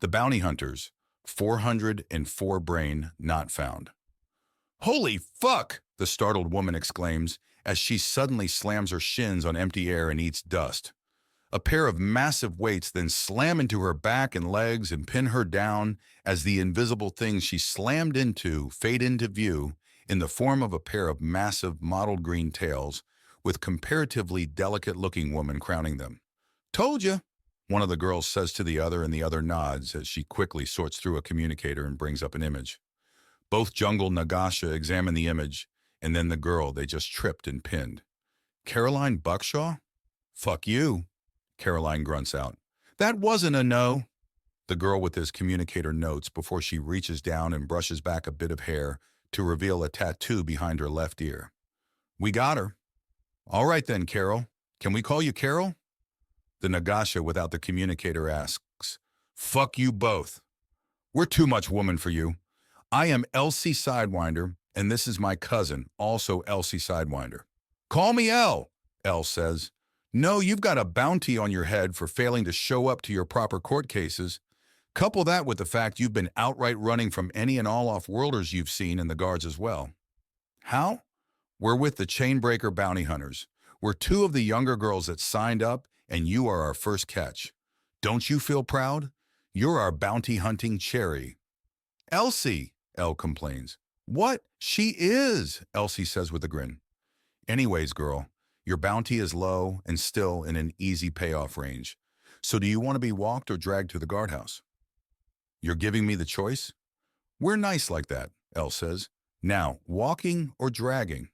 The bounty hunters, 404 brain not found. Holy fuck, the startled woman exclaims as she suddenly slams her shins on empty air and eats dust. A pair of massive weights then slam into her back and legs and pin her down as the invisible things she slammed into fade into view in the form of a pair of massive mottled green tails with comparatively delicate-looking woman crowning them. Told ya, one of the girls says to the other, and the other nods as she quickly sorts through a communicator and brings up an image. Both Jungle Nagasha examine the image, and then the girl they just tripped and pinned. Caroline Buckshaw? Fuck you, Caroline grunts out. That wasn't a no. The girl with his communicator notes before she reaches down and brushes back a bit of hair to reveal a tattoo behind her left ear. We got her. All right then, Carol. Can we call you Carol? The Nagasha without the communicator asks. Fuck you both. We're too much woman for you. I am Elsie Sidewinder, and this is my cousin, also Elsie Sidewinder. Call me Elle, Elle says. No, you've got a bounty on your head for failing to show up to your proper court cases. Couple that with the fact you've been outright running from any and all off-worlders you've seen in the guards as well. How? We're with the Chainbreaker Bounty Hunters. We're two of the younger girls that signed up, and you are our first catch. Don't you feel proud? You're our bounty hunting cherry. Elsie, Elle complains. What? She is, Elsie says with a grin. Anyways, girl, your bounty is low and still in an easy payoff range. So do you want to be walked or dragged to the guardhouse? You're giving me the choice? We're nice like that, Elle says. Now, walking or dragging?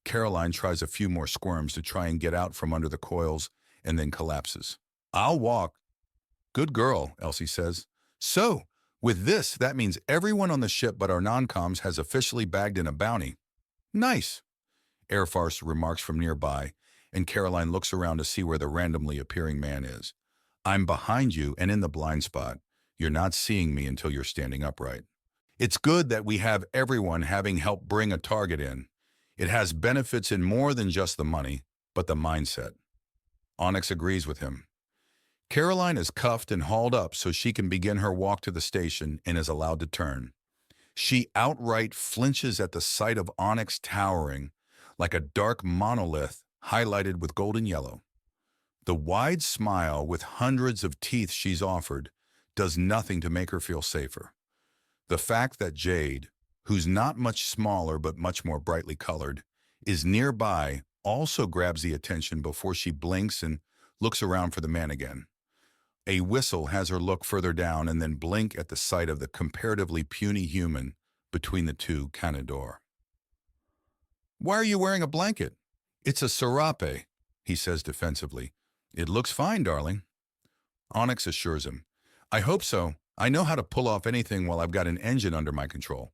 Caroline tries a few more squirms to try and get out from under the coils and then collapses. I'll walk. Good girl, Elsie says. So, with this, that means everyone on the ship but our non-coms has officially bagged in a bounty. Nice, Airfarce remarks from nearby, and Caroline looks around to see where the randomly appearing man is. I'm behind you and in the blind spot. You're not seeing me until you're standing upright. It's good that we have everyone having helped bring a target in. It has benefits in more than just the money, but the mindset. Onyx agrees with him. Caroline is cuffed and hauled up so she can begin her walk to the station and is allowed to turn. She outright flinches at the sight of Onyx towering like a dark monolith highlighted with golden yellow. The wide smile with hundreds of teeth she's offered does nothing to make her feel safer. The fact that Jade, who's not much smaller but much more brightly colored, is nearby also grabs the attention before she blinks and looks around for the man again. A whistle has her look further down and then blink at the sight of the comparatively puny human between the two Canador. Why are you wearing a blanket? It's a serape, he says defensively. It looks fine, darling. Onyx assures him. I hope so. I know how to pull off anything while I've got an engine under my control.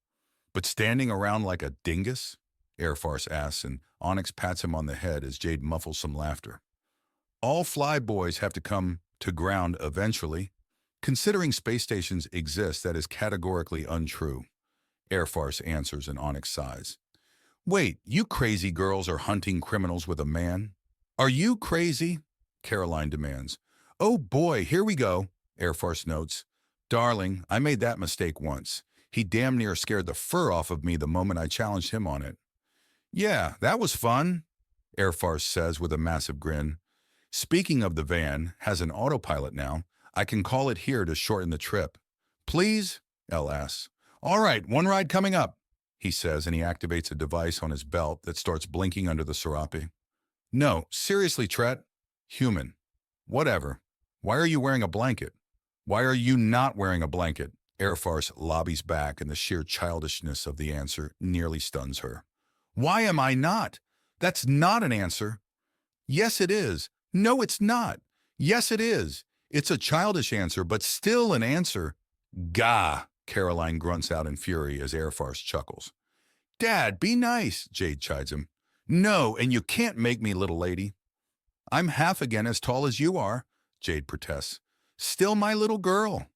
But standing around like a dingus? Airfarce asks, and Onyx pats him on the head as Jade muffles some laughter. All fly boys have to come to ground eventually. Considering space stations exist, that is categorically untrue. Airfarce answers and Onyx sighs. Wait, you crazy girls are hunting criminals with a man? Are you crazy? Caroline demands. Oh boy, here we go, Airfarce notes. Darling, I made that mistake once. He damn near scared the fur off of me the moment I challenged him on it. Yeah, that was fun, Airfarce says with a massive grin. Speaking of the van, has an autopilot now. I can call it here to shorten the trip. Please? Elle asks. All right, one ride coming up, he says, and he activates a device on his belt that starts blinking under the serape. No, seriously, Tret. Human. Whatever. Why are you wearing a blanket? Why are you not wearing a blanket? Airfarce lobbies back, and the sheer childishness of the answer nearly stuns her. Why am I not? That's not an answer. Yes, it is. No, it's not. Yes, it is. It's a childish answer, but still an answer. Gah, Caroline grunts out in fury as Airfarce chuckles. Dad, be nice, Jade chides him. No, and you can't make me, little lady. I'm half again as tall as you are, Jade protests. Still my little girl.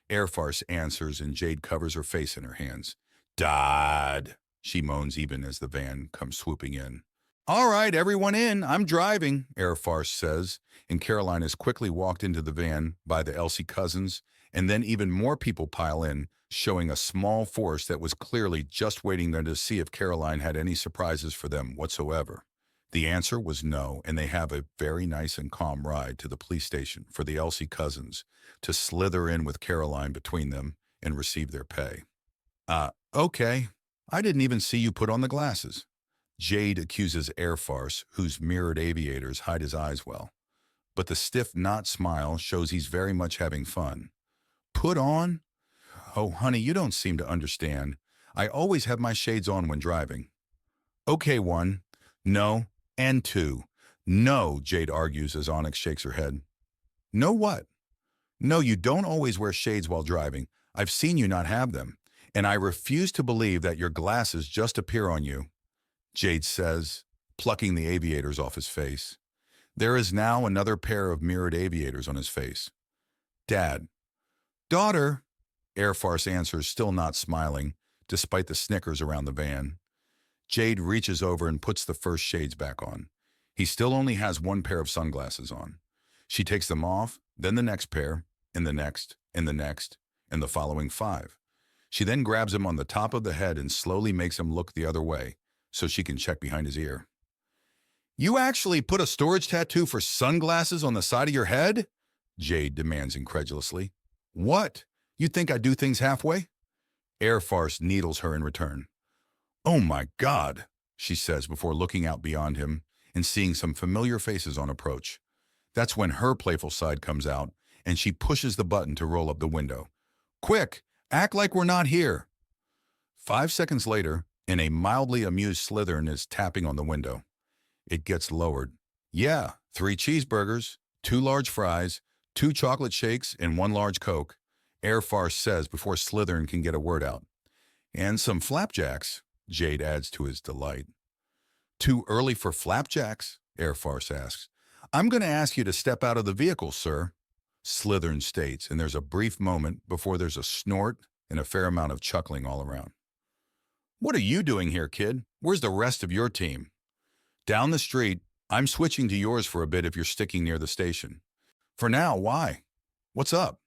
Airfarce answers and Jade covers her face in her hands. Dad, she moans even as the van comes swooping in. All right, everyone in. I'm driving, Airfarce says, and Caroline has quickly walked into the van by the Elsie cousins and then even more people pile in, showing a small force that was clearly just waiting there to see if Caroline had any surprises for them whatsoever. The answer was no, and they have a very nice and calm ride to the police station for the Elsie cousins to slither in with Caroline between them and receive their pay. Okay. I didn't even see you put on the glasses. Jade accuses Airfarce, whose mirrored aviators hide his eyes well. But the stiff knot smile shows he's very much having fun. Put on? Oh, honey, you don't seem to understand. I always have my shades on when driving. Okay, 1. No. And 2. No, Jade argues as Onyx shakes her head. No what? No, you don't always wear shades while driving. I've seen you not have them. And I refuse to believe that your glasses just appear on you, Jade says, plucking the aviators off his face. There is now another pair of mirrored aviators on his face. Dad. Daughter, Airfarce answers, still not smiling, despite the snickers around the van. Jade reaches over and puts the first shades back on. He still only has one pair of sunglasses on. She takes them off, then the next pair, and the next, and the next, and the following 5. She then grabs him on the top of the head and slowly makes him look the other way so she can check behind his ear. You actually put a storage tattoo for sunglasses on the side of your head? Jade demands incredulously. What? You think I do things halfway? Airfarce needles her in return. Oh my God, she says before looking out beyond him and seeing some familiar faces on approach. That's when her playful side comes out and she pushes the button to roll up the window. Quick! Act like we're not here. 5 seconds later, and a mildly amused Slytherin is tapping on the window. It gets lowered. Yeah, 3 cheeseburgers, 2 large fries, 2 chocolate shakes, and 1 large Coke, Airfarce says before Slytherin can get a word out. And some flapjacks, Jade adds to his delight. Too early for flapjacks? Airfarce asks. I'm going to ask you to step out of the vehicle, sir, Slytherin states, and there's a brief moment before there's a snort and a fair amount of chuckling all around. What are you doing here, kid? Where's the rest of your team? Down the street. I'm switching to yours for a bit if you're sticking near the station. For now, why? What's up?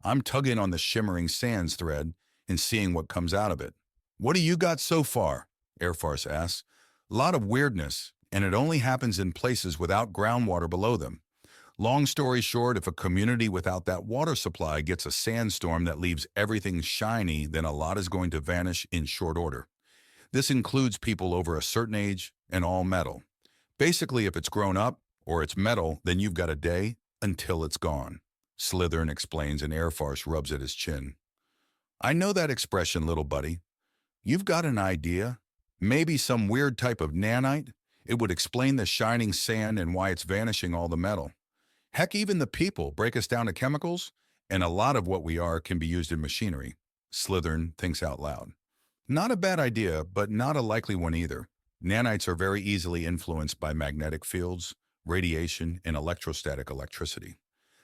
I'm tugging on the shimmering sands thread and seeing what comes out of it. What do you got so far? Airfarce asks. A lot of weirdness, and it only happens in places without groundwater below them. Long story short, if a community without that water supply gets a sandstorm that leaves everything shiny, then a lot is going to vanish in short order. This includes people over a certain age and all metal. Basically, if it's grown up or it's metal, then you've got a day until it's gone, Slytherin explains, and Airfarce rubs at his chin. I know that expression, little buddy. You've got an idea? Maybe some weird type of nanite? It would explain the shining sand and why it's vanishing all the metal. Heck, even the people break us down to chemicals, and a lot of what we are can be used in machinery. Slytherin thinks out loud. Not a bad idea, but not a likely one either. Nanites are very easily influenced by magnetic fields, radiation, and electrostatic electricity.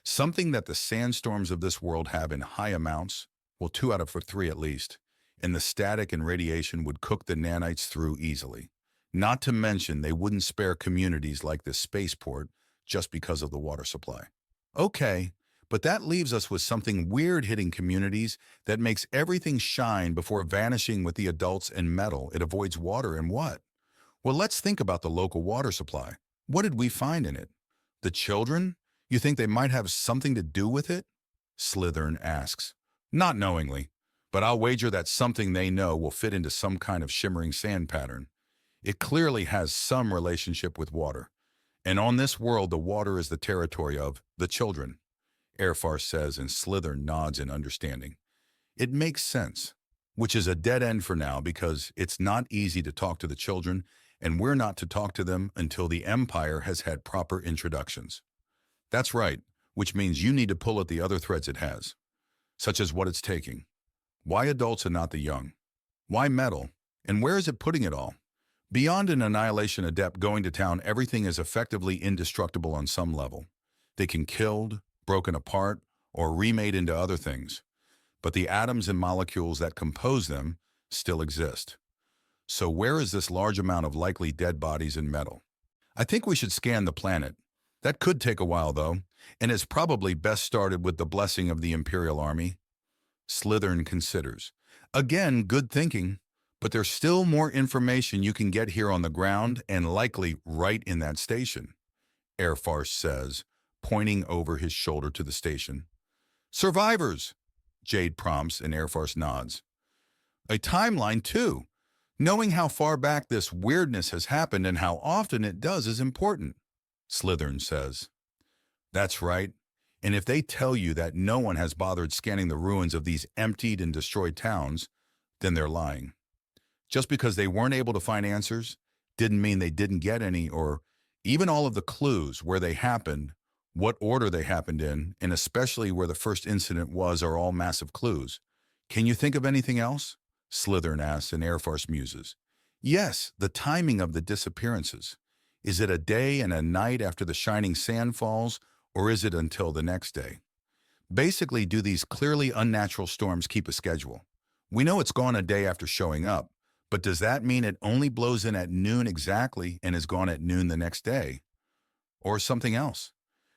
Something that the sandstorms of this world have in high amounts, well, 2 out of 3 at least, and the static and radiation would cook the nanites through easily. Not to mention they wouldn't spare communities like this spaceport just because of the water supply. Okay, but that leaves us with something weird hitting communities that makes everything shine before vanishing with the adults and metal. It avoids water and what? Well, let's think about the local water supply. What did we find in it? The children? You think they might have something to do with it? Slytherin asks. Not knowingly, but I'll wager that something they know will fit into some kind of shimmering sand pattern. It clearly has some relationship with water. And on this world, the water is the territory of the children, Airfarce says, and Slytherin nods in understanding. It makes sense, which is a dead end for now because it's not easy to talk to the children, and we're not to talk to them until the Empire has had proper introductions. That's right, which means you need to pull at the other threads it has, such as what it's taking. Why adults and not the young? Why metal? And where is it putting it all? Beyond an annihilation adept going to town, everything is effectively indestructible on some level. They can killed, broken apart, or remade into other things. But the atoms and molecules that compose them still exist. So where is this large amount of likely dead bodies in metal? I think we should scan the planet. That could take a while, though, and is probably best started with the blessing of the Imperial Army. Slithern considers. Again, good thinking, but there's still more information you can get here on the ground and likely right in that station, Airfarce says, pointing over his shoulder to the station. Survivors, Jade prompts and Airfarce nods. A timeline, too. Knowing how far back this weirdness has happened and how often it does is important, Slithern says. That's right. And if they tell you that no one has bothered scanning the ruins of these emptied and destroyed towns, then they're lying. Just because they weren't able to find answers didn't mean they didn't get any, or even all of the clues where they happened, what order they happened in, and especially where the first incident was are all massive clues. Can you think of anything else? Slithern asks and Airfarce muses. Yes, the timing of the disappearances. Is it a day and a night after the shining sand falls, or is it until the next day? Basically, do these clearly unnatural storms keep a schedule? We know it's gone a day after showing up, but does that mean it only blows in at noon exactly and is gone at noon the next day? Or something else?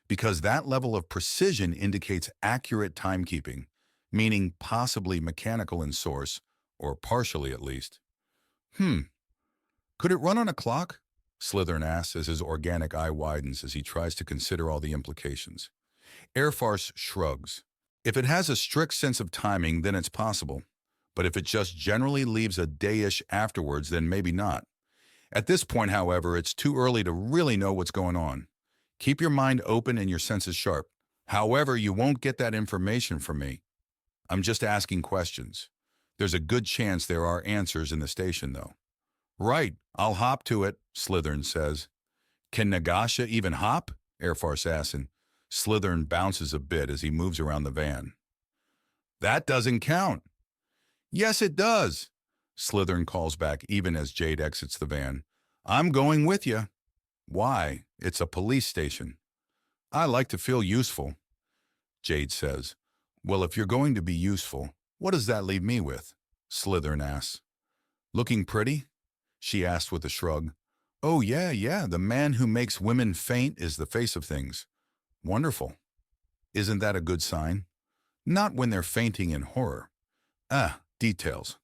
Because that level of precision indicates accurate timekeeping, meaning possibly mechanical in source, or partially at least. Could it run on a clock? Slithern asks as his organic eye widens as he tries to consider all the implications. Airfarce shrugs. If it has a strict sense of timing, then it's possible. But if it just generally leaves a day-ish afterwards, then maybe not. At this point, however, it's too early to really know what's going on. Keep your mind open and your senses sharp. However, you won't get that information from me. I'm just asking questions. There's a good chance there are answers in the station, though. Right, I'll hop to it, Slithern says. Can Nagasha even hop? Airfarce asks, and Slithern bounces a bit as he moves around the van. That doesn't count. Yes, it does, Slithern calls back even as Jade exits the van. I'm going with you. Why? It's a police station. I like to feel useful, Jade says. Well, if you're going to be useful, what does that leave me with? Slithern asks. Looking pretty? She asked with a shrug. Oh, yeah, the man who makes women faint is the face of things. Wonderful. Isn't that a good sign? Not when they're fainting in horror. Details.